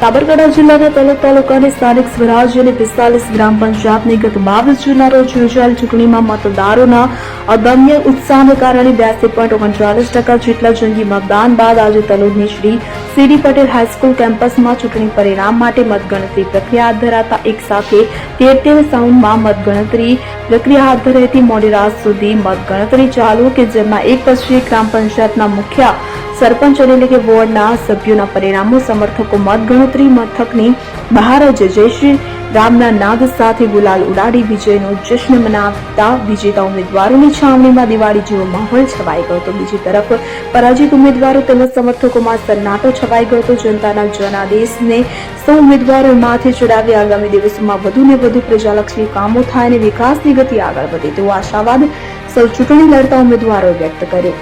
સાબરકાંઠા જિલ્લાના તલોદ તાલુકાની સ્થાનિક સ્વરાજ્યની 45 ગ્રામ પંચાયતની ગત 22 જૂનના રોજ યોજાયેલ ચૂંટણીમાં મતદારોના અદમ્ય ઉત્સાહને કારણે 82.39% જેટલા જંગી મતદાન બાદ આજે તલોદની શ્રી સીડી પટેલ હાઈસ્કૂલ કેમ્પસમાં ચૂંટણી પરિણામ માટે મતગણતરી પ્રક્રિયા હાથ ધરાતા એક સાથે 13 સાઉન્ડમાં મતગણતરી પ્રક્રિયા હાથ ધરાઈ મોડી રાત સુધી મતગણતરી ચાલુ કે જેમાં એક પછી એક ગ્રામ પંચાયતના મુખ્ય સરપંચ એટલે કે વોર્ડના સભ્યોના પરિણામો સમર્થકો મતગણતરી મથકની બહાર જ જય શ્રી રામના નાદ સાથે ગુલાલ ઉડાડી વિજયનો જશ્ન મનાવતા વિજેતા ઉમેદવારોની છાવણીમાં દિવાળી જેવો માહોલ છવાઈ ગયો હતો। બીજી તરફ પરાજિત ઉમેદવારો તેમજ સમર્થકોમાં સન્નાટો છવાઈ ગયો હતો। જનતાના જનાદેશને સૌ ઉમેદવારો માથે ચડાવી આગામી દિવસોમાં વધુને વધુ પ્રજાલક્ષી કામો થાય અને વિકાસની ગતિ આગળ વધે તેવો આશાવાદ સૌ ચૂંટણી લડતા ઉમેદવારોએ વ્યક્ત કર્યો।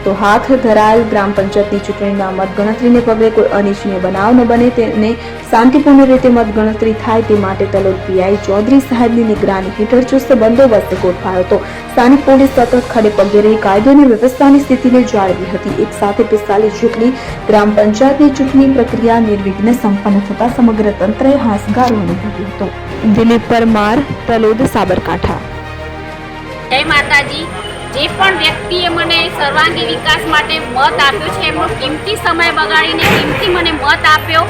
તો હાથ ધરાયેલ ગ્રામ પંચાયતની ચૂંટણીમાં મતગણતરીને પગલે કોઈ અનિચ્છનીય બનાવ ન બને તેને શાંતિપૂર્ણ રીતે મતગણતરી થાય તે માટે તલોદ પીઆઈ ચૌધરી સાહેબની નિગરાની હેઠળ ચુસ્ત બંદોબસ્ત ગોઠવાયો હતો। સ્થાનિક પોલીસ સતત ખડે પગે રહી કાયદો અને વ્યવસ્થાની સ્થિતિને જાળવી હતી। એક સાથે 45 જેટલી ગ્રામ પંચાયતની ચૂંટણી પ્રક્રિયા નિર્વિઘ્ને સંપન્ન થતા સમગ્ર તંત્રએ હાશગારો અનુભવ્યો હતો। દિલીપ પરમાર, તલોદ, સાબરકાંઠા। જય માતાજી। જે પણ વ્યક્તિએ મને સર્વાંગી વિકાસ માટે મત આપ્યો છે એમનો કિંમતી સમય બગાડીને કિંમતી મને મત આપ્યો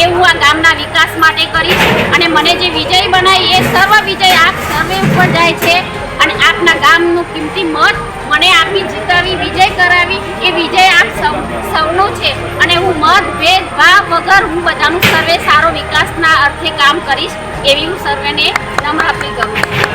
એ હું આ ગામના વિકાસ માટે કરીશ અને મને જે વિજય બનાવી એ સર્વ વિજય આપ સર્વે ઉપર જાય છે અને આપના ગામનું કિંમતી મત મને આપી જીતાવી વિજય કરાવી એ વિજય આપ સૌનો છે અને હું મત ભેદભાવ વગર હું બધાનું સર્વે સારો વિકાસના અર્થે કામ કરીશ એવી હું સર્વેને નમ્ર અપીલ કરું છું।